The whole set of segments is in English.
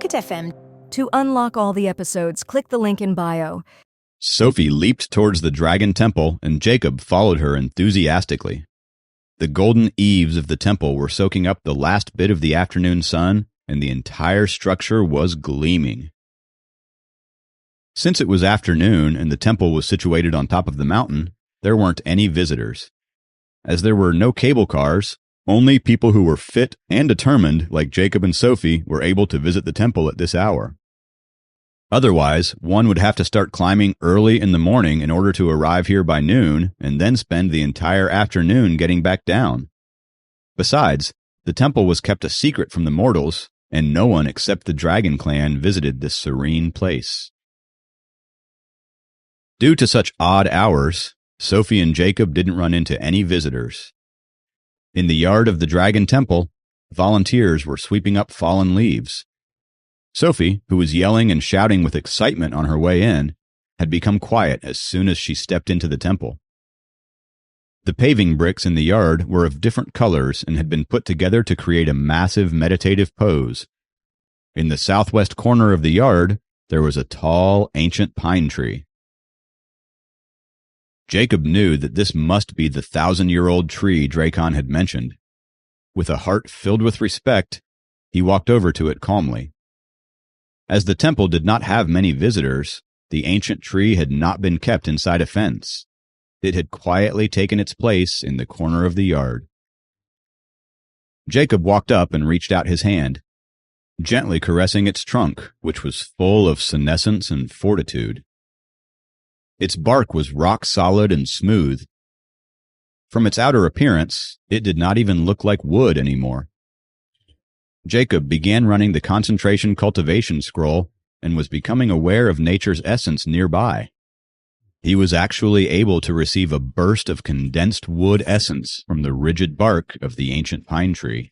Pocket FM. To unlock all the episodes, click the link in bio. Sophie leaped towards the dragon temple, and Jacob followed her enthusiastically. The golden eaves of the temple were soaking up the last bit of the afternoon sun, and the entire structure was gleaming. Since it was afternoon and the temple was situated on top of the mountain, there weren't any visitors. As there were no cable cars, only people who were fit and determined, like Jacob and Sophie, were able to visit the temple at this hour. Otherwise, one would have to start climbing early in the morning in order to arrive here by noon, and then spend the entire afternoon getting back down. Besides, the temple was kept a secret from the mortals, and no one except the Dragon Clan visited this serene place. Due to such odd hours, Sophie and Jacob didn't run into any visitors. In the yard of the Dragon Temple, volunteers were sweeping up fallen leaves. Sophie, who was yelling and shouting with excitement on her way in, had become quiet as soon as she stepped into the temple. The paving bricks in the yard were of different colors and had been put together to create a massive meditative pose. In the southwest corner of the yard, there was a tall, ancient pine tree. Jacob knew that this must be the 1,000-year-old tree Dracon had mentioned. With a heart filled with respect, he walked over to it calmly. As the temple did not have many visitors, the ancient tree had not been kept inside a fence. It had quietly taken its place in the corner of the yard. Jacob walked up and reached out his hand, gently caressing its trunk, which was full of senescence and fortitude. Its bark was rock solid and smooth. From its outer appearance, it did not even look like wood anymore. Jacob began running the concentration cultivation scroll and was becoming aware of nature's essence nearby. He was actually able to receive a burst of condensed wood essence from the rigid bark of the ancient pine tree.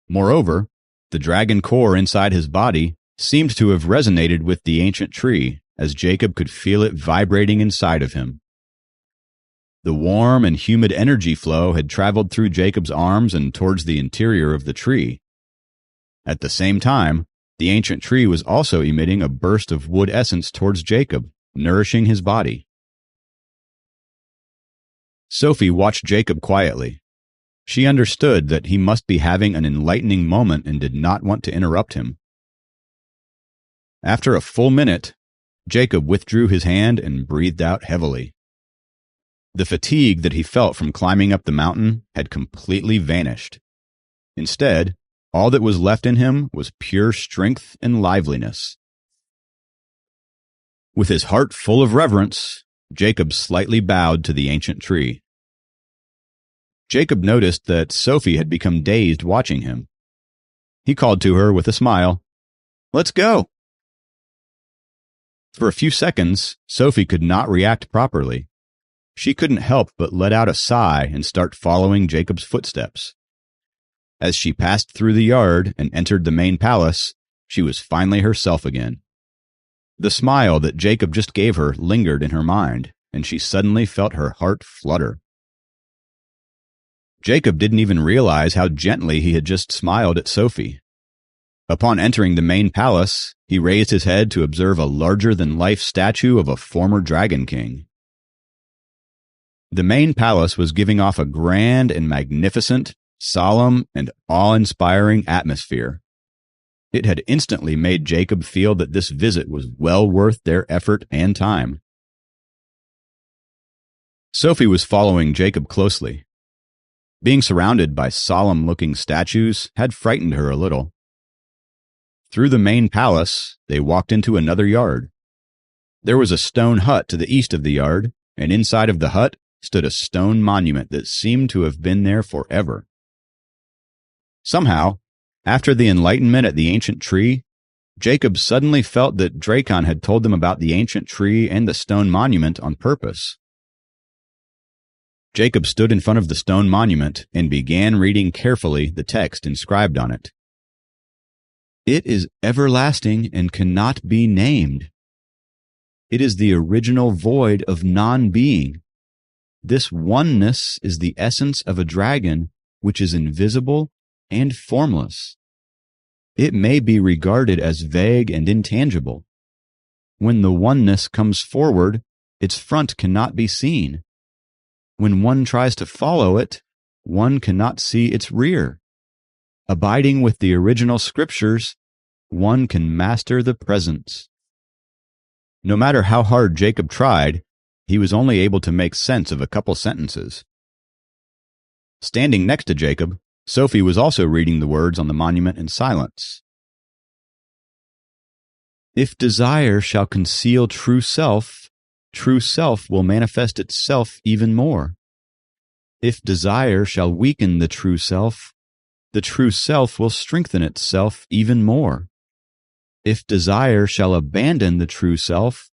Moreover, the dragon core inside his body seemed to have resonated with the ancient tree, as Jacob could feel it vibrating inside of him. The warm and humid energy flow had traveled through Jacob's arms and towards the interior of the tree. At the same time, the ancient tree was also emitting a burst of wood essence towards Jacob, nourishing his body. Sophie watched Jacob quietly. She understood that he must be having an enlightening moment and did not want to interrupt him. After a full minute, Jacob withdrew his hand and breathed out heavily. The fatigue that he felt from climbing up the mountain had completely vanished. Instead, all that was left in him was pure strength and liveliness. With his heart full of reverence, Jacob slightly bowed to the ancient tree. Jacob noticed that Sophie had become dazed watching him. He called to her with a smile, "Let's go." For a few seconds, Sophie could not react properly. She couldn't help but let out a sigh and start following Jacob's footsteps. As she passed through the yard and entered the main palace, she was finally herself again. The smile that Jacob just gave her lingered in her mind, and she suddenly felt her heart flutter. Jacob didn't even realize how gently he had just smiled at Sophie. Upon entering the main palace, he raised his head to observe a larger-than-life statue of a former dragon king. The main palace was giving off a grand and magnificent, solemn, and awe-inspiring atmosphere. It had instantly made Jacob feel that this visit was well worth their effort and time. Sophie was following Jacob closely. Being surrounded by solemn-looking statues had frightened her a little. Through the main palace, they walked into another yard. There was a stone hut to the east of the yard, and inside of the hut stood a stone monument that seemed to have been there forever. Somehow, after the enlightenment at the ancient tree, Jacob suddenly felt that Dracon had told them about the ancient tree and the stone monument on purpose. Jacob stood in front of the stone monument and began reading carefully the text inscribed on it. "It is everlasting and cannot be named. It is the original void of non-being. This oneness is the essence of a dragon which is invisible and formless. it may be regarded as vague and intangible. When the oneness comes forward, its front cannot be seen. When one tries to follow it, one cannot see its rear. Abiding with the original scriptures, one can master the presence. No matter how hard Jacob tried, he was only able to make sense of a couple sentences. Standing next to Jacob, Sophie was also reading the words on the monument in silence. If desire shall conceal true self will manifest itself even more. If desire shall weaken the true self will strengthen itself even more. If desire shall abandon the true self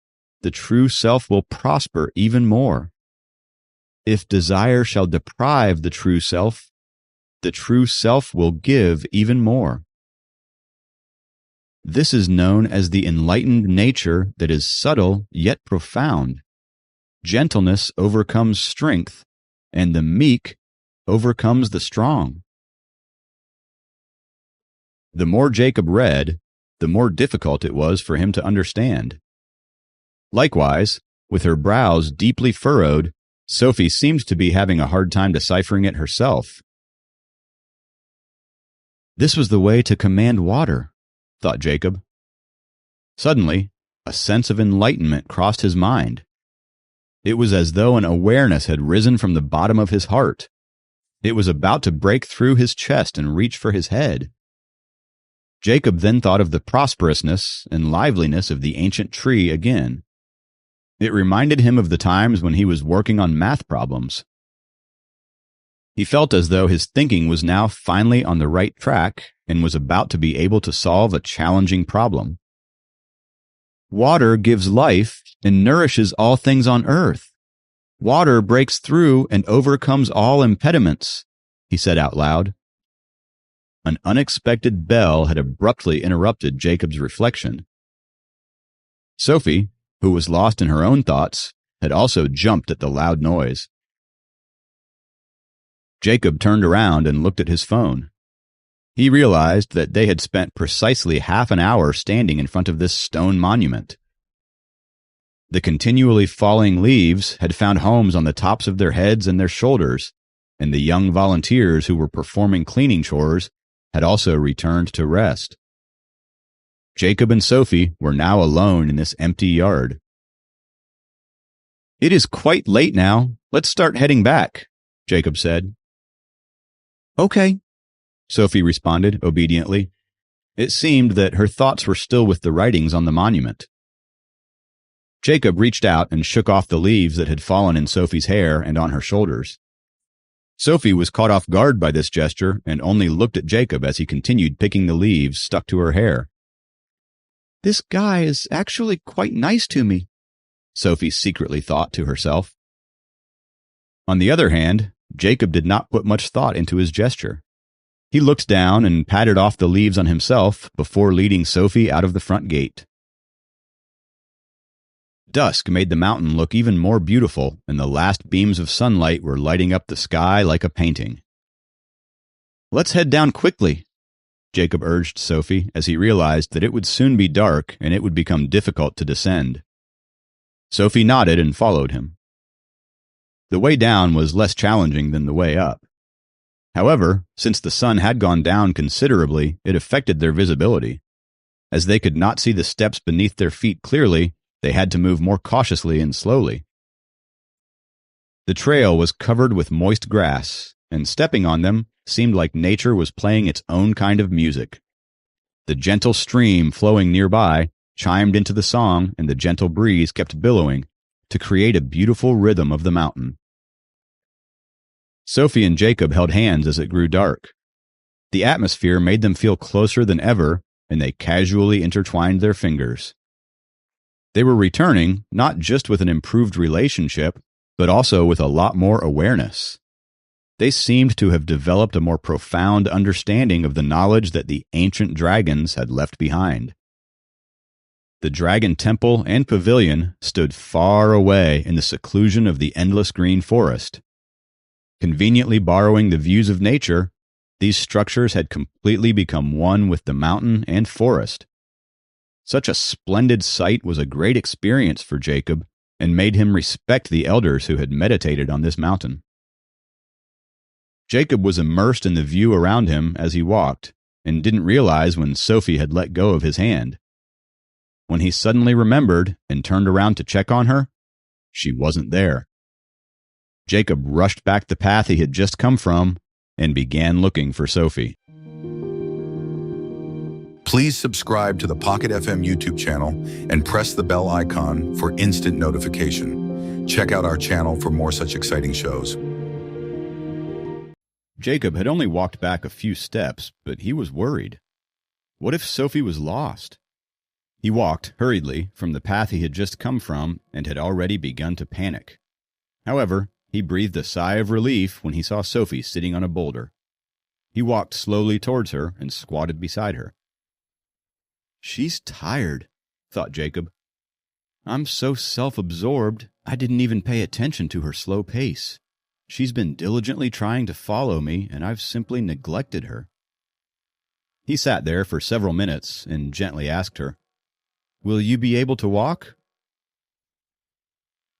will prosper even more. If desire shall deprive the true self will give even more. This is known as the enlightened nature that is subtle yet profound. Gentleness overcomes strength, and the meek overcomes the strong. The more Jacob read, the more difficult it was for him to understand. Likewise, with her brows deeply furrowed, Sophie seemed to be having a hard time deciphering it herself. This was the way to command water, thought Jacob. Suddenly, a sense of enlightenment crossed his mind. It was as though an awareness had risen from the bottom of his heart. It was about to break through his chest and reach for his head. Jacob then thought of the prosperousness and liveliness of the ancient tree again. It reminded him of the times when he was working on math problems. He felt as though his thinking was now finally on the right track and was about to be able to solve a challenging problem. Water gives life and nourishes all things on earth. Water breaks through and overcomes all impediments, he said out loud. An unexpected bell had abruptly interrupted Jacob's reflection. Sophie, who was lost in her own thoughts, had also jumped at the loud noise. Jacob turned around and looked at his phone. He realized that they had spent precisely half an hour standing in front of this stone monument. The continually falling leaves had found homes on the tops of their heads and their shoulders, and the young volunteers who were performing cleaning chores had also returned to rest. Jacob and Sophie were now alone in this empty yard. "It is quite late now. Let's start heading back," Jacob said. "Okay," Sophie responded obediently. It seemed that her thoughts were still with the writings on the monument. Jacob reached out and shook off the leaves that had fallen in Sophie's hair and on her shoulders. Sophie was caught off guard by this gesture and only looked at Jacob as he continued picking the leaves stuck to her hair. "This guy is actually quite nice to me," Sophie secretly thought to herself. On the other hand, Jacob did not put much thought into his gesture. He looked down and patted off the leaves on himself before leading Sophie out of the front gate. Dusk made the mountain look even more beautiful, and the last beams of sunlight were lighting up the sky like a painting. "Let's head down quickly," Jacob urged Sophie as he realized that it would soon be dark and it would become difficult to descend. Sophie nodded and followed him. The way down was less challenging than the way up. However, since the sun had gone down considerably, it affected their visibility. As they could not see the steps beneath their feet clearly, they had to move more cautiously and slowly. The trail was covered with moist grass, and stepping on them seemed like nature was playing its own kind of music. The gentle stream flowing nearby chimed into the song, and the gentle breeze kept billowing to create a beautiful rhythm of the mountain. Sophie and Jacob held hands as it grew dark. The atmosphere made them feel closer than ever, and they casually intertwined their fingers. They were returning not just with an improved relationship, but also with a lot more awareness. They seemed to have developed a more profound understanding of the knowledge that the ancient dragons had left behind. The dragon temple and pavilion stood far away in the seclusion of the endless green forest. Conveniently borrowing the views of nature, These structures had completely become one with the mountain and forest. Such a splendid sight was a great experience for Jacob and made him respect the elders who had meditated on this mountain. Jacob was immersed in the view around him as he walked, and didn't realize when Sophie had let go of his hand. When he suddenly remembered and turned around to check on her, she wasn't there. Jacob rushed back the path he had just come from and began looking for Sophie. Please subscribe to the Pocket FM YouTube channel and press the bell icon for instant notification. Check out our channel for more such exciting shows. Jacob had only walked back a few steps, but he was worried. What if Sophie was lost? He walked hurriedly from the path he had just come from and had already begun to panic. However, he breathed a sigh of relief when he saw Sophie sitting on a boulder. He walked slowly towards her and squatted beside her. "She's tired," thought Jacob. "I'm so self-absorbed, I didn't even pay attention to her slow pace. She's been diligently trying to follow me, and I've simply neglected her." He sat there for several minutes and gently asked her, "Will you be able to walk?"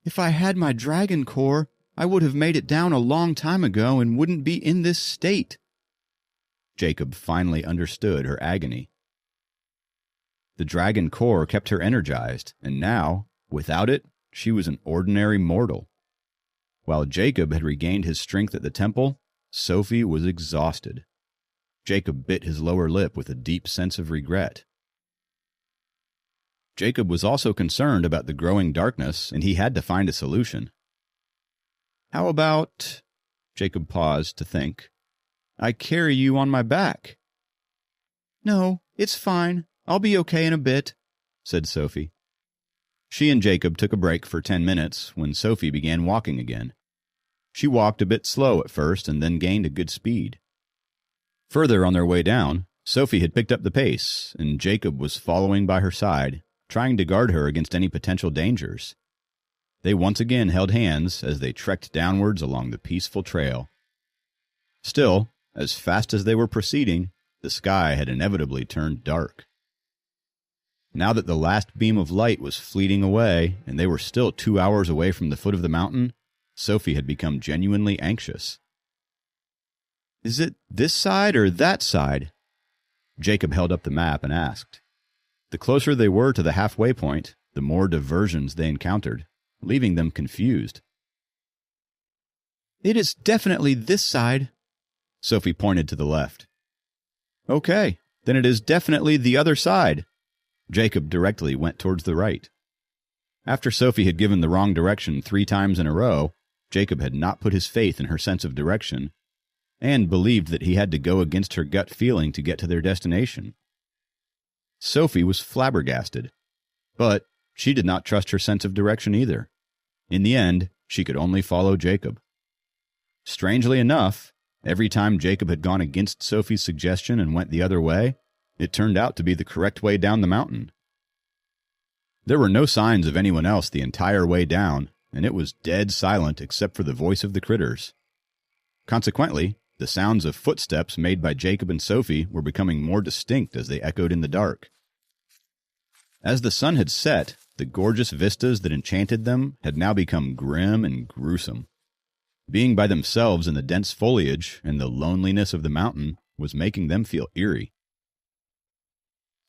"If I had my dragon core, I would have made it down a long time ago and wouldn't be in this state." Jacob finally understood her agony. The dragon core kept her energized, and now, without it, she was an ordinary mortal. While Jacob had regained his strength at the temple, Sophie was exhausted. Jacob bit his lower lip with a deep sense of regret. Jacob was also concerned about the growing darkness, and he had to find a solution. "How about," Jacob paused to think, "I carry you on my back?" "No, it's fine. I'll be okay in a bit," said Sophie. She and Jacob took a break for 10 minutes when Sophie began walking again. She walked a bit slow at first and then gained a good speed. Further on their way down, Sophie had picked up the pace, and Jacob was following by her side, trying to guard her against any potential dangers. They once again held hands as they trekked downwards along the peaceful trail. Still, as fast as they were proceeding, the sky had inevitably turned dark. Now that the last beam of light was fleeting away, and they were still 2 hours away from the foot of the mountain, Sophie had become genuinely anxious. "Is it this side or that side?" Jacob held up the map and asked. The closer they were to the halfway point, the more diversions they encountered, leaving them confused. "It is definitely this side." Sophie pointed to the left. "Okay, then it is definitely the other side." Jacob directly went towards the right. After Sophie had given the wrong direction 3 times in a row, Jacob had not put his faith in her sense of direction, and believed that he had to go against her gut feeling to get to their destination. Sophie was flabbergasted, but she did not trust her sense of direction either. In the end, she could only follow Jacob. Strangely enough, every time Jacob had gone against Sophie's suggestion and went the other way, it turned out to be the correct way down the mountain. There were no signs of anyone else the entire way down, and it was dead silent except for the voice of the critters. Consequently, the sounds of footsteps made by Jacob and Sophie were becoming more distinct as they echoed in the dark. As the sun had set, the gorgeous vistas that enchanted them had now become grim and gruesome. Being by themselves in the dense foliage and the loneliness of the mountain was making them feel eerie.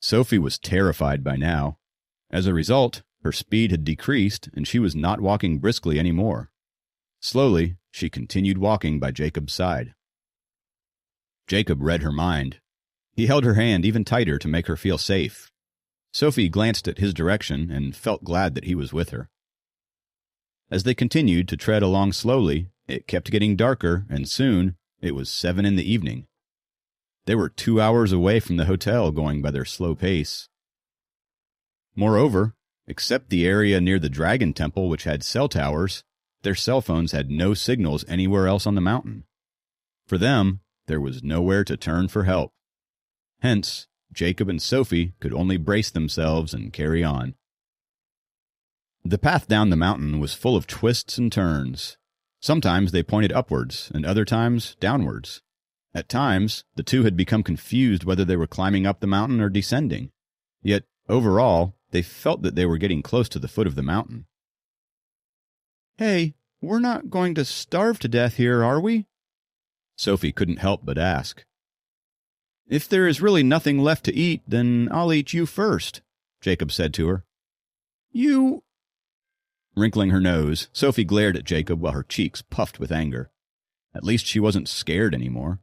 Sophie was terrified by now. As a result, her speed had decreased and she was not walking briskly anymore. Slowly, she continued walking by Jacob's side. Jacob read her mind. He held her hand even tighter to make her feel safe. Sophie glanced at his direction and felt glad that he was with her. As they continued to tread along slowly, it kept getting darker, and soon it was 7 in the evening. They were 2 hours away from the hotel going by their slow pace. Moreover, except the area near the Dragon Temple which had cell towers, their cell phones had no signals anywhere else on the mountain. For them, there was nowhere to turn for help. Hence, Jacob and Sophie could only brace themselves and carry on. The path down the mountain was full of twists and turns. Sometimes they pointed upwards, and other times downwards. At times, the two had become confused whether they were climbing up the mountain or descending. Yet, overall, they felt that they were getting close to the foot of the mountain. "Hey, we're not going to starve to death here, are we?" Sophie couldn't help but ask. "If there is really nothing left to eat, then I'll eat you first," Jacob said to her. "You—" Wrinkling her nose, Sophie glared at Jacob while her cheeks puffed with anger. At least she wasn't scared anymore.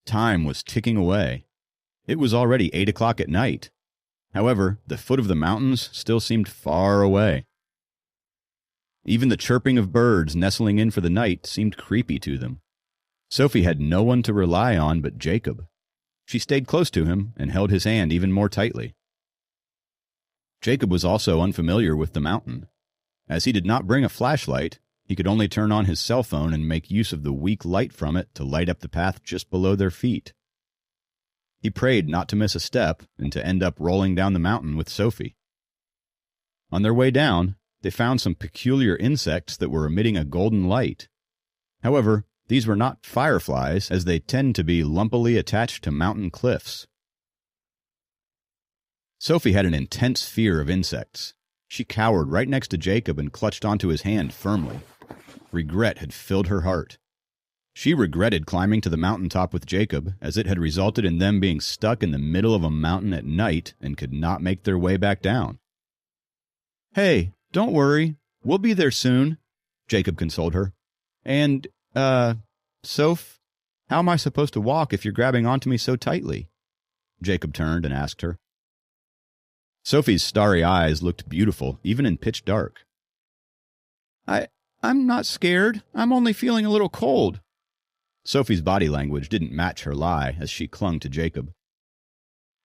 Time was ticking away. It was already 8 o'clock at night. However, the foot of the mountains still seemed far away. Even the chirping of birds nestling in for the night seemed creepy to them. Sophie had no one to rely on but Jacob. She stayed close to him and held his hand even more tightly. Jacob was also unfamiliar with the mountain. As he did not bring a flashlight, he could only turn on his cell phone and make use of the weak light from it to light up the path just below their feet. He prayed not to miss a step and to end up rolling down the mountain with Sophie. On their way down, they found some peculiar insects that were emitting a golden light. However, these were not fireflies, as they tend to be lumpily attached to mountain cliffs. Sophie had an intense fear of insects. She cowered right next to Jacob and clutched onto his hand firmly. Regret had filled her heart. She regretted climbing to the mountaintop with Jacob, as it had resulted in them being stuck in the middle of a mountain at night and could not make their way back down. "Hey, don't worry. We'll be there soon," Jacob consoled her. "And, Soph, how am I supposed to walk if you're grabbing onto me so tightly?" Jacob turned and asked her. Sophie's starry eyes looked beautiful, even in pitch dark. I'm not scared. I'm only feeling a little cold." Sophie's body language didn't match her lie as she clung to Jacob.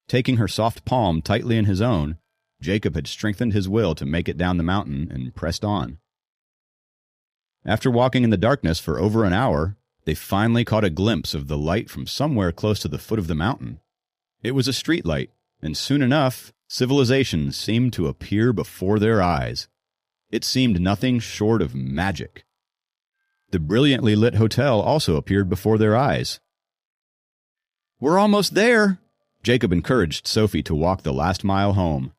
Taking her soft palm tightly in his own, Jacob had strengthened his will to make it down the mountain and pressed on. After walking in the darkness for over an hour, they finally caught a glimpse of the light from somewhere close to the foot of the mountain. It was a street light, and soon enough, civilization seemed to appear before their eyes. It seemed nothing short of magic. The brilliantly lit hotel also appeared before their eyes. "We're almost there," Jacob encouraged Sophie to walk the last mile home.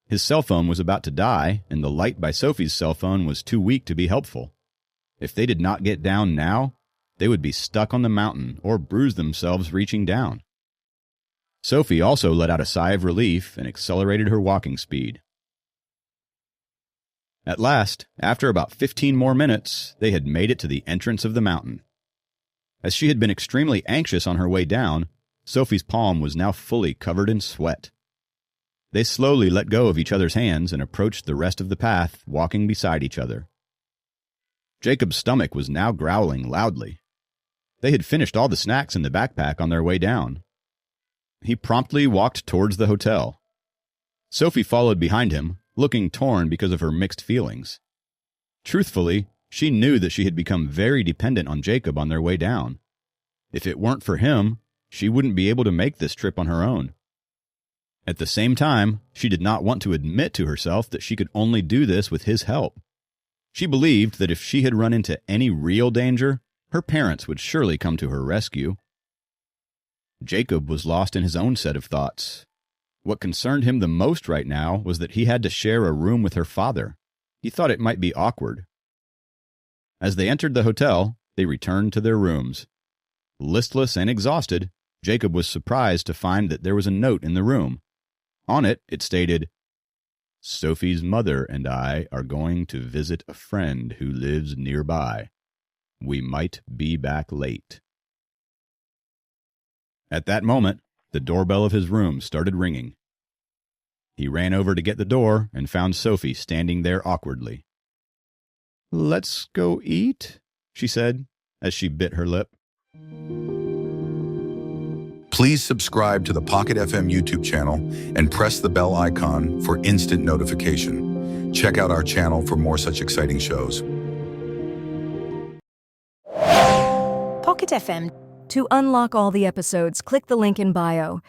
His cell phone was about to die, and the light by Sophie's cell phone was too weak to be helpful. If they did not get down now, they would be stuck on the mountain or bruise themselves reaching down. Sophie also let out a sigh of relief and accelerated her walking speed. At last, after about 15 more minutes, they had made it to the entrance of the mountain. As she had been extremely anxious on her way down, Sophie's palm was now fully covered in sweat. They slowly let go of each other's hands and approached the rest of the path, walking beside each other. Jacob's stomach was now growling loudly. They had finished all the snacks in the backpack on their way down. He promptly walked towards the hotel. Sophie followed behind him, looking torn because of her mixed feelings. Truthfully, she knew that she had become very dependent on Jacob on their way down. If it weren't for him, she wouldn't be able to make this trip on her own. At the same time, she did not want to admit to herself that she could only do this with his help. She believed that if she had run into any real danger, her parents would surely come to her rescue. Jacob was lost in his own set of thoughts. What concerned him the most right now was that he had to share a room with her father. He thought it might be awkward. As they entered the hotel, they returned to their rooms. Listless and exhausted, Jacob was surprised to find that there was a note in the room. On it, it stated, "Sophie's mother and I are going to visit a friend who lives nearby. We might be back late." At that moment, the doorbell of his room started ringing. He ran over to get the door and found Sophie standing there awkwardly. "Let's go eat," she said, as she bit her lip. Please subscribe to the Pocket FM YouTube channel and press the bell icon for instant notification. Check out our channel for more such exciting shows. Pocket FM. To unlock all the episodes, click the link in bio.